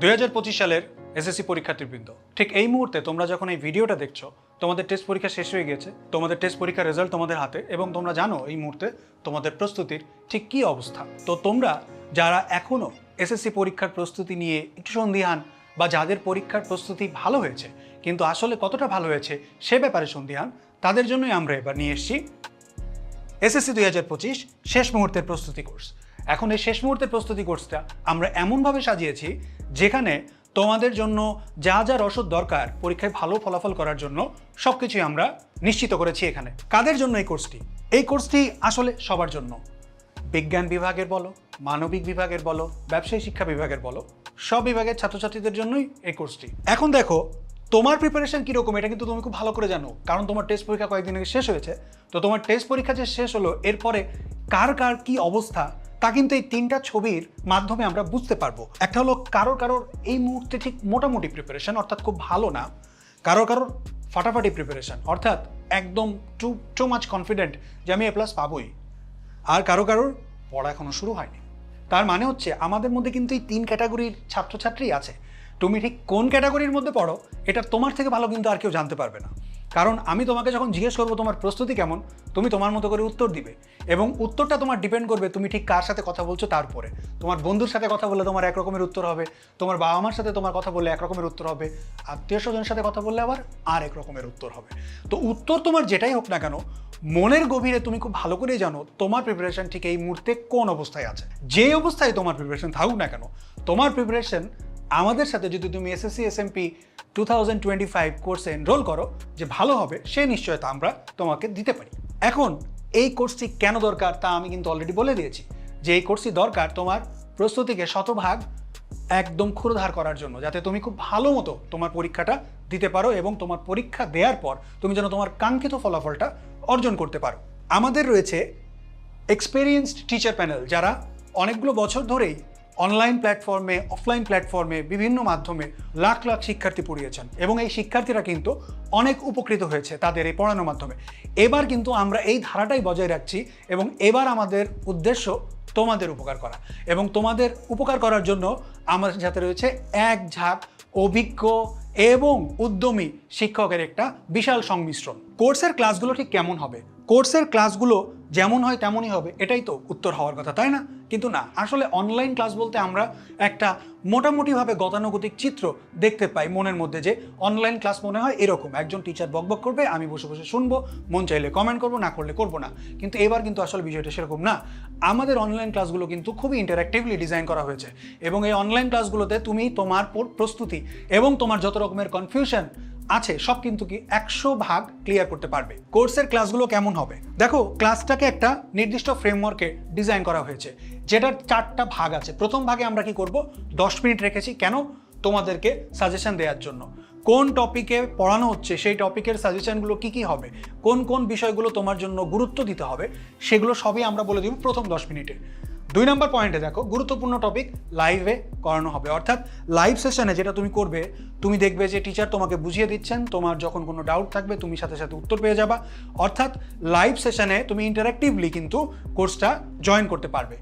2025 সালের এসএসসি পরীক্ষার্থীবৃন্দ, ঠিক এই মুহূর্তে তোমরা যখন এই ভিডিওটা দেখছো, তোমাদের টেস্ট পরীক্ষা শেষ হয়ে গেছে, তোমাদের টেস্ট পরীক্ষার রেজাল্ট তোমাদের হাতে এবং তোমরা জানো এই মুহূর্তে তোমাদের প্রস্তুতির ঠিক কী অবস্থা। তো তোমরা যারা এখনও এসএসসি পরীক্ষার প্রস্তুতি নিয়ে একটু সন্দিহান বা যাদের পরীক্ষার প্রস্তুতি ভালো হয়েছে কিন্তু আসলে কতটা ভালো হয়েছে সে ব্যাপারে সন্দিহান, তাদের জন্যই আমরা এবার নিয়ে এসেছি এসএসসি 2025 শেষ মুহূর্তের প্রস্তুতি কোর্স। এখন এই শেষ মুহূর্তের প্রস্তুতি কোর্সটা আমরা এমনভাবে সাজিয়েছি যেখানে তোমাদের জন্য যা যা রসদ দরকার পরীক্ষায় ভালো ফলাফল করার জন্য সব কিছুই আমরা নিশ্চিত করেছি এখানে। কাদের জন্য এই কোর্সটি? এই কোর্সটি আসলে সবার জন্য, বিজ্ঞান বিভাগের বলো, মানবিক বিভাগের বলো, ব্যবসায়ী শিক্ষা বিভাগের বলো, সব বিভাগের ছাত্রছাত্রীদের জন্যই এই কোর্সটি। এখন দেখো তোমার প্রিপারেশন কীরকম এটা কিন্তু তুমি খুব ভালো করে জানো, কারণ তোমার টেস্ট পরীক্ষা কয়েকদিন আগে শেষ হয়েছে। তো তোমার টেস্ট পরীক্ষা যে শেষ হলো এরপরে কার কার কী অবস্থা তা কিন্তু এই তিনটা ছবির মাধ্যমে আমরা বুঝতে পারবো। একটা হলো কারোর এই মুহূর্তে ঠিক মোটামুটি প্রিপারেশন অর্থাৎ খুব ভালো না, কারোর ফাটাফাটি প্রিপারেশন অর্থাৎ একদম টু মাচ কনফিডেন্ট যে আমি A+ পাবোই, আর কারোর পড়া এখনো শুরু হয়নি। তার মানে হচ্ছে আমাদের মধ্যে কিন্তু এই তিন ক্যাটাগরির ছাত্রছাত্রী আছে। তুমি ঠিক কোন ক্যাটাগরির মধ্যে পড়ো এটা তোমার থেকে ভালো কিন্তু আর কেউ জানতে পারবে না, কারণ আমি তোমাকে যখন জিজ্ঞেস করবো তোমার প্রস্তুতি কেমন, তুমি তোমার মতো করে উত্তর দিবে এবং উত্তরটা তোমার ডিপেন্ড করবে তুমি ঠিক কার সাথে কথা বলছো তার উপরে। তোমার বন্ধুর সাথে কথা বললে তোমার একরকমের উত্তর হবে, তোমার বাবা মার সাথে তোমার কথা বললে একরকমের উত্তর হবে, আত্মীয় স্বজনের সাথে কথা বললে আবার আর এক রকমের উত্তর হবে। তো উত্তর তোমার যেটাই হোক না কেন, মনের গভীরে তুমি খুব ভালো করেই জানো তোমার প্রিপারেশন ঠিক এই মুহূর্তে কোন অবস্থায় আছে। যে অবস্থায় তোমার প্রিপারেশন থাকুক না কেন, তোমার প্রিপারেশন আমাদের সাথে যদি তুমি এসএসসি SMP 2025 কোর্সে এনরোল করো যে ভালো হবে, সে নিশ্চয়তা আমরা তোমাকে দিতে পারি। এখন এই কোর্সটি কেন দরকার তা আমি কিন্তু অলরেডি বলে দিয়েছি যে এই কোর্সটি দরকার তোমার প্রস্তুতিকে শতভাগ একদম ক্ষুরধার করার জন্য, যাতে তুমি খুব ভালো মতো তোমার পরীক্ষাটা দিতে পারো এবং তোমার পরীক্ষা দেওয়ার পর তুমি যেন তোমার কাঙ্ক্ষিত ফলাফলটা অর্জন করতে পারো। আমাদের রয়েছে এক্সপেরিয়েন্সড টিচার প্যানেল, যারা অনেকগুলো বছর ধরেই অনলাইন প্ল্যাটফর্মে, অফলাইন প্ল্যাটফর্মে বিভিন্ন মাধ্যমে লাখ লাখ শিক্ষার্থী পড়িয়েছেন এবং এই শিক্ষার্থীরা কিন্তু অনেক উপকৃত হয়েছে তাদের এই পড়ানোর মাধ্যমে। এবার কিন্তু আমরা এই ধারাটাই বজায় রাখছি এবং এবার আমাদের উদ্দেশ্য তোমাদের উপকার করা, এবং তোমাদের উপকার করার জন্য আমাদের সাথে রয়েছে এক ঝাঁক অভিজ্ঞ এবং উদ্যমী শিক্ষকের একটা বিশাল সংমিশ্রণ। কোর্সের ক্লাসগুলো ঠিক কেমন হবে? কোর্সের ক্লাসগুলো যেমন হয় তেমনই হবে, এটাই তো উত্তর হওয়ার কথা, তাই না? কিন্তু না, আসলে অনলাইন ক্লাস বলতে আমরা একটা মোটামুটিভাবে গতানুগতিক চিত্র দেখতে পাই মনের মধ্যে, যে অনলাইন ক্লাস মনে হয় এরকম, একজন টিচার বকবক করবে, আমি বসে বসে শুনবো, মন চাইলে কমেন্ট করবো, না করলে করবো না। কিন্তু এবার কিন্তু আসলে বিষয়টা সেরকম না। আমাদের অনলাইন ক্লাসগুলো কিন্তু খুবই ইন্টারঅ্যাক্টিভলি ডিজাইন করা হয়েছে এবং এই অনলাইন ক্লাসগুলোতে তুমি তোমার প্রস্তুতি এবং তোমার যত রকমের কনফিউশন আছে সব কিন্তু কি 100% ক্লিয়ার করতে পারবে। কোর্সের ক্লাসগুলো কেমন হবে? দেখো, ক্লাসটাকে একটা নির্দিষ্ট ফ্রেমওয়ার্কে ডিজাইন করা হয়েছে, যেটার 4টা ভাগ আছে। প্রথম ভাগে আমরা কি করব, 10 মিনিট রেখেছি। কেন? তোমাদেরকে সাজেশন দেওয়ার জন্য। কোন টপিকে পড়ানো হচ্ছে সেই টপিকের সাজেশনগুলো কি হবে, কোন কোন বিষয়গুলো তোমার জন্য গুরুত্ব দিতে হবে, সেগুলো সবই আমরা বলে দিব প্রথম 10 মিনিটে। 2 নম্বর পয়েন্টে দেখো, গুরুত্বপূর্ণ টপিক লাইভে করানো হবে, অর্থাৎ লাইভ সেশনে যেটা তুমি করবে, তুমি দেখবে যে টিচার তোমাকে বুঝিয়ে দিচ্ছেন, তোমার যখন কোনো ডাউট থাকবে তুমি সাথে সাথে উত্তর পেয়ে যাবা। অর্থাৎ লাইভ সেশনে তুমি ইন্টারঅ্যাক্টিভলি কিন্তু কোর্সটা জয়েন করতে পারবে।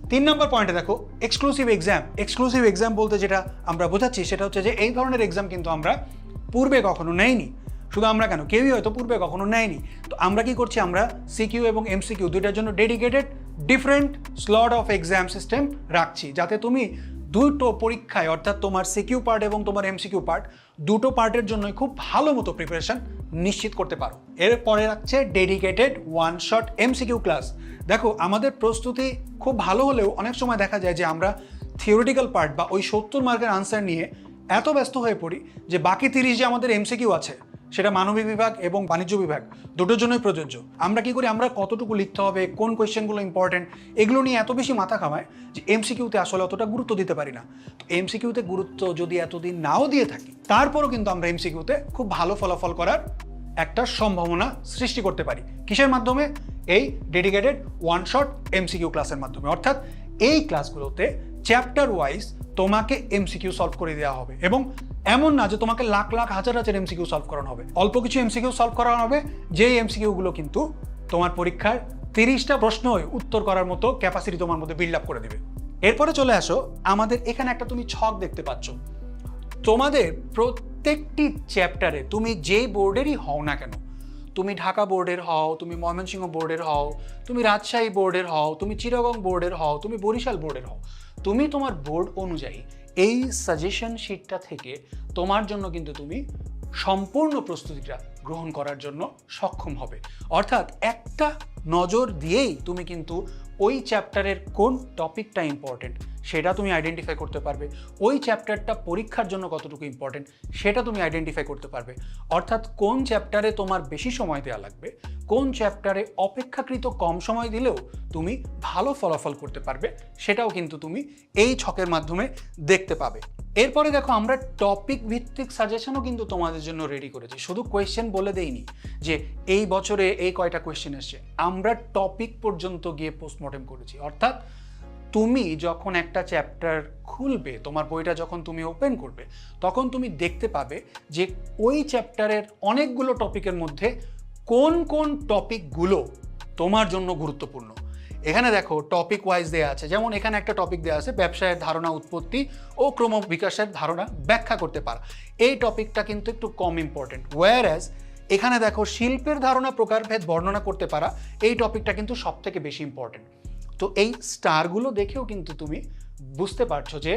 3 নম্বর পয়েন্টে দেখো, এক্সক্লুসিভ এক্সাম। এক্সক্লুসিভ এক্সাম বলতে যেটা আমরা বোঝাচ্ছি সেটা হচ্ছে যে এই ধরনের এক্সাম কিন্তু আমরা পূর্বে কখনো নেইনি। শুধু আমরা কেন, কেউই হয়তো পূর্বে কখনো নেয়নি। তো আমরা কি করছি, আমরা সিকিউ এবং MCQ দুইটার জন্য dedicated different slot of exam system রাখছি, যাতে তুমি দুটো পরীক্ষায় অর্থাৎ তোমার সিকিউ পার্ট এবং তোমার MCQ পার্ট দুটো পার্টের জন্যই খুব ভালো মতো প্রিপারেশন নিশ্চিত করতে পারো। এরপরে রাখছে dedicated one shot MCQ class. দেখো, আমাদের প্রস্তুতি খুব ভালো হলেও অনেক সময় দেখা যায় যে আমরা থিওরিটিক্যাল পার্ট বা ওই 70 মার্কের আনসার নিয়ে এত ব্যস্ত হয়ে পড়ি যে বাকি 30 যে আমাদের MCQ আছে, সেটা মানবিক বিভাগ এবং বাণিজ্য বিভাগ দুটোর জন্যই প্রযোজ্য। আমরা কি করি, আমরা কতটুকু লিখতে হবে, কোন কোয়েশ্চেনগুলো ইম্পর্টেন্ট, এগুলো নিয়ে এত বেশি মাথা খামায় যে MCQতে আসলে অতটা গুরুত্ব দিতে পারি না। তো MCQতে গুরুত্ব যদি এতদিন নাও দিয়ে থাকি, তারপরও কিন্তু আমরা MCQতে খুব ভালো ফলাফল করার একটা সম্ভাবনা সৃষ্টি করতে পারি। কিসের মাধ্যমে? এই ডেডিকেটেড ওয়ান শট MCQ ক্লাসের মাধ্যমে। অর্থাৎ এই ক্লাসগুলোতে চ্যাপ্টার ওয়াইজ তোমাকে MCQ সলভ করে দেওয়া হবে এবং এমন না যে তোমাকে লাখ লাখ হাজার হাজার MCQ সলভ করানো হবে, অল্প কিছু MCQ সলভ করানো হবে, যেই MCQগুলো কিন্তু তোমার পরীক্ষার 30টা প্রশ্নই উত্তর করার মতো ক্যাপাসিটি তোমার মধ্যে বিল্ড আপ করে দেবে। এরপরে চলে আসো, আমাদের এখানে একটা তুমি ছক দেখতে পাচ্ছ। তোমাদের প্রত্যেকটি চ্যাপ্টারে তুমি যেই বোর্ডেরই হও না কেন, তুমি ঢাকা বোর্ডের হও, তুমি ময়মনসিংহ বোর্ডের হও, তুমি রাজশাহী বোর্ডের হও, তুমি চিটাগং বোর্ডের হও, তুমি বরিশাল বোর্ডের হও, তুমি তোমার বোর্ড অনুযায়ী এই সাজেশন শিটটা থেকে তোমার জন্য কিন্তু তুমি সম্পূর্ণ প্রস্তুতিটা গ্রহণ করার জন্য সক্ষম হবে। অর্থাৎ একটা নজর দিয়েই তুমি কিন্তু ওই চ্যাপ্টারের কোন টপিকটা ইম্পর্টেন্ট সেটা তুমি আইডেন্টিফাই করতে পারবে, ওই চ্যাপ্টারটা পরীক্ষার জন্য কতটুকু ইম্পর্টেন্ট সেটা তুমি আইডেন্টিফাই করতে পারবে। অর্থাৎ কোন চ্যাপ্টারে তোমার বেশি সময় দেওয়া লাগবে, কোন চ্যাপ্টারে অপেক্ষাকৃত কম সময় দিলেও তুমি ভালো ফলাফল করতে পারবে, সেটাও কিন্তু তুমি এই ছকের মাধ্যমে দেখতে পাবে। এরপরে দেখো, আমরা টপিক ভিত্তিক সাজেশনও কিন্তু তোমাদের জন্য রেডি করেছি। শুধু কোয়েশ্চেন বলে দেইনি যে এই বছরে এই কয়টা কোয়েশ্চেন এসছে, আমরা টপিক পর্যন্ত গিয়ে পোস্টমর্টেম করেছি। অর্থাৎ তুমি যখন একটা চ্যাপ্টার খুলবে, তোমার বইটা যখন তুমি ওপেন করবে, তখন তুমি দেখতে পাবে যে ওই চ্যাপ্টারের অনেকগুলো টপিকের মধ্যে কোন কোন টপিকগুলো তোমার জন্য গুরুত্বপূর্ণ। এখানে দেখো টপিক ওয়াইজ দেওয়া আছে। যেমন এখানে একটা টপিক দেওয়া আছে, ব্যবসায়ের ধারণা উৎপত্তি ও ক্রমবিকাশের ধারণা ব্যাখ্যা করতে পারা। এই টপিকটা কিন্তু একটু কম ইম্পর্টেন্ট। ওয়্যারঅ্যাজ এখানে দেখো শিল্পের ধারণা প্রকারভেদ বর্ণনা করতে পারা, এই টপিকটা কিন্তু সব থেকে বেশি ইম্পর্টেন্ট। তো এই স্টারগুলো দেখেও কিন্তু তুমি বুঝতে পারছো যে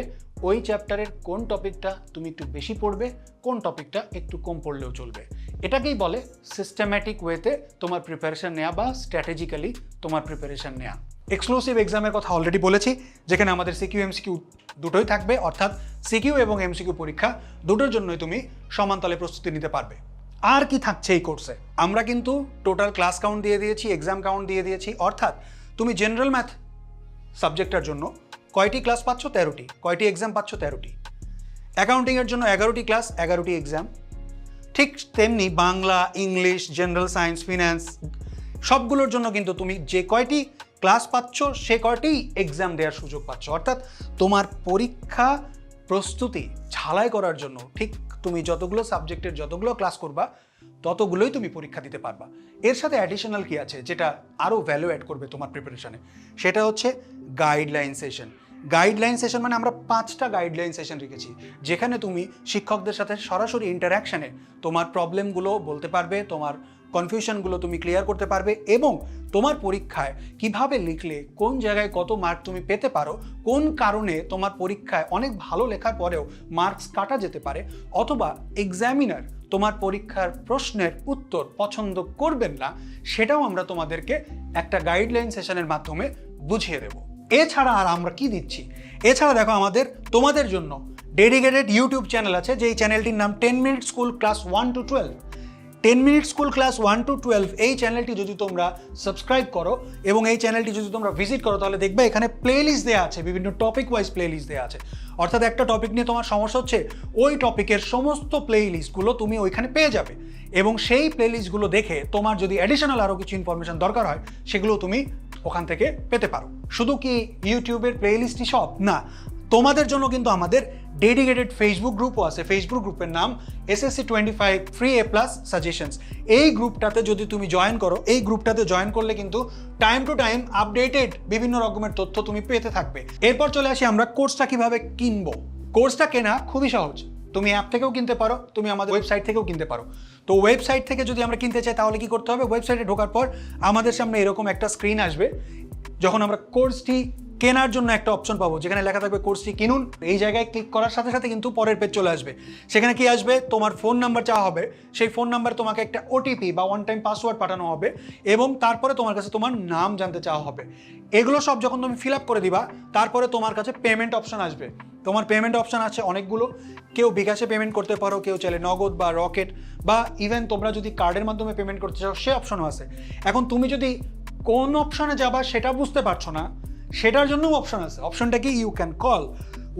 ওই চ্যাপ্টারের কোন টপিকটা তুমি একটু বেশি পড়বে, কোন টপিকটা একটু কম পড়লেও চলবে। এটাকেই বলে সিস্টেম্যাটিক ওয়েতে তোমার প্রিপারেশন নেওয়া বা স্ট্র্যাটেজিক্যালি তোমার প্রিপারেশন নেওয়া। এক্সক্লুসিভ এক্সামের কথা অলরেডি বলেছি, যেখানে আমাদের সিকিউ এমসিকিউ দুটোই থাকবে। অর্থাৎ সিকিউ এবং এমসিকিউ পরীক্ষা দুটোর জন্যই তুমি সমানতালে প্রস্তুতি নিতে পারবে। আর কি থাকছে এই কোর্সে? আমরা কিন্তু টোটাল ক্লাস কাউন্ট দিয়ে দিয়েছি, এক্সাম কাউন্ট দিয়ে দিয়েছি। অর্থাৎ তুমি জেনারেল ম্যাথ সাবজেক্টটার জন্য কয়টি ক্লাস পাচ্ছ? 13টি। কয়টি এক্সাম পাচ্ছ? 13টি। অ্যাকাউন্টিংয়ের জন্য 11টি ক্লাস, 11টি এক্সাম। ঠিক তেমনি Bangla, English, general science, finance সবগুলোর জন্য কিন্তু তুমি যে কয়টি ক্লাস পাচ্ছ সে কয়টি এক্সাম দেওয়ার সুযোগ পাচ্ছ। অর্থাৎ তোমার পরীক্ষা প্রস্তুতি ঝালাই করার জন্য ঠিক তুমি যতগুলো সাবজেক্টের যতগুলো ক্লাস করবা ততগুলোই তুমি পরীক্ষা দিতে পারবা। এর সাথে অ্যাডিশনাল কি আছে যেটা আরও ভ্যালু অ্যাড করবে তোমার প্রিপারেশনে, সেটা হচ্ছে গাইডলাইন সেশন। গাইডলাইন সেশন মানে আমরা 5টা গাইডলাইন সেশন রেখেছি, যেখানে তুমি শিক্ষকদের সাথে সরাসরি ইন্টারাকশানে তোমার প্রবলেমগুলো বলতে পারবে, তোমার কনফিউশনগুলো তুমি ক্লিয়ার করতে পারবে, এবং তোমার পরীক্ষায় কিভাবে লিখলে কোন জায়গায় কত মার্ক তুমি পেতে পারো, কোন কারণে তোমার পরীক্ষায় অনেক ভালো লেখার পরেও মার্কস কাটা যেতে পারে, অথবা এক্সামিনার তোমার পরীক্ষার প্রশ্নের উত্তর পছন্দ করবেন না, সেটাও আমরা তোমাদেরকে একটা গাইডলাইন সেশনের মাধ্যমে বুঝিয়ে দেব। এছাড়া আর আমরা কি দিচ্ছি? এছাড়া দেখো, আমাদের তোমাদের জন্য ডেডিকেটেড ইউটিউব চ্যানেল আছে, যেই চ্যানেলটির নাম 10 minute school class 1 to 12। 10 minute school class 1 to 12 এই চ্যানেলটি যদি তোমরা সাবস্ক্রাইব করো এবং এই চ্যানেলটি যদি তোমরা ভিজিট করো, তাহলে দেখবে এখানে প্লেলিস্ট দেওয়া আছে, বিভিন্ন টপিক ওয়াইজ প্লেলিস্ট দেওয়া আছে। অর্থাৎ একটা টপিক নিয়ে তোমার সমস্যা হচ্ছে, ওই টপিকের সমস্ত প্লেলিস্টগুলো তুমি ওইখানে পেয়ে যাবে, এবং সেই প্লেলিস্টগুলো দেখে তোমার যদি অ্যাডিশনাল আরও কিছু ইনফরমেশন দরকার হয় সেগুলো তুমি ওখান থেকে পেতে পারো। শুধু কি ইউটিউবের প্লেলিস্টই সব না, তোমাদের জন্য কিন্তু আমাদের ডেডিকেটেড ফেসবুক গ্রুপও আছে। ফেসবুক গ্রুপের নাম SSC 25 ফ্রি A+ সাজেশনস। এই গ্রুপটাতে যদি তুমি জয়েন করো, এই গ্রুপটাতে জয়েন করলে কিন্তু টাইম টু টাইম আপডেটেড বিভিন্ন রকমের তথ্য তুমি পেতে থাকবে। এরপর চলে আসি আমরা কোর্সটা কিভাবে কিনবো। কোর্সটা কেনা খুবই সহজ, তুমি অ্যাপ থেকেও কিনতে পারো, তুমি আমাদের ওয়েবসাইট থেকেও কিনতে পারো। তো ওয়েবসাইট থেকে যদি আমরা কিনতে চাই তাহলে কি করতে হবে? ওয়েবসাইটে ঢোকার পর আমাদের সামনে এরকম একটা স্ক্রিন আসবে, যখন আমরা কোর্সটি কেনার জন্য একটা অপশন পাবো যেখানে লেখা থাকবে কোর্সটি কিনুন। এই জায়গায় ক্লিক করার সাথে সাথে কিন্তু পরের পেজ চলে আসবে। সেখানে কি আসবে? তোমার ফোন নাম্বার চাওয়া হবে, সেই ফোন নাম্বার তোমাকে একটা OTP বা ওয়ান টাইম পাসওয়ার্ড পাঠানো হবে, এবং তারপরে তোমার কাছে তোমার নাম জানতে চাওয়া হবে। এগুলো সব যখন তুমি ফিল আপ করে দিবা, তারপরে তোমার কাছে পেমেন্ট অপশন আসবে। তোমার পেমেন্ট অপশন আছে অনেকগুলো, কেউ বিকাশে পেমেন্ট করতে পারো, কেউ চাইলে নগদ বা রকেট, বা ইভেন তোমরা যদি কার্ডের মাধ্যমে পেমেন্ট করতে চাও সে অপশনও আছে। এখন তুমি যদি কোন অপশনে যাবা সেটা বুঝতে পারছো না, সেটার জন্যও অপশন আছে। অপশনটা কি? You can call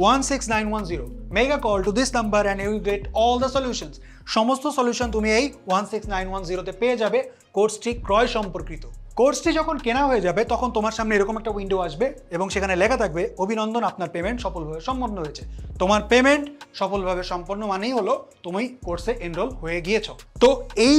16910, make a call to this number and you get all the solutions. সমস্ত সলিউশন তুমি এই 16910-তে পেয়ে যাবে কোর্সটি ক্রয় সম্পর্কিত। কোর্সটি যখন কেনা হয়ে যাবে তখন তোমার সামনে এরকম একটা উইন্ডো আসবে এবং সেখানে লেখা থাকবে অভিনন্দন, আপনার পেমেন্ট সফলভাবে সম্পন্ন হয়েছে। তোমার পেমেন্ট সফলভাবে সম্পন্ন মানেই হলো তুমি কোর্সে এনরোল হয়ে গিয়েছো। তো এই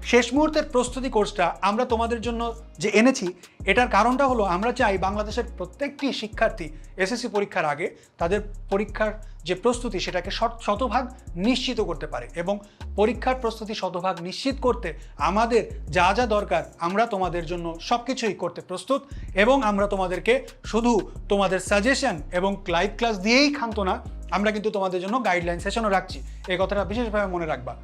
শেষ মুহূর্তের প্রস্তুতি কোর্সটা আমরা তোমাদের জন্য যে এনেছি, এটার কারণটা হলো আমরা চাই বাংলাদেশের প্রত্যেকটি শিক্ষার্থী এসএসসি পরীক্ষার আগে তাদের পরীক্ষার যে প্রস্তুতি সেটাকে শতভাগ নিশ্চিত করতে পারে, এবং পরীক্ষার প্রস্তুতি শতভাগ নিশ্চিত করতে আমাদের যা যা দরকার আমরা তোমাদের জন্য সব কিছুই করতে প্রস্তুত। এবং আমরা তোমাদেরকে শুধু তোমাদের সাজেশন এবং লাইভ ক্লাস দিয়েই ক্ষান্ত না, আমরা কিন্তু তোমাদের জন্য গাইডলাইন সেশনও রাখছি। এই কথাটা বিশেষভাবে মনে রাখবা।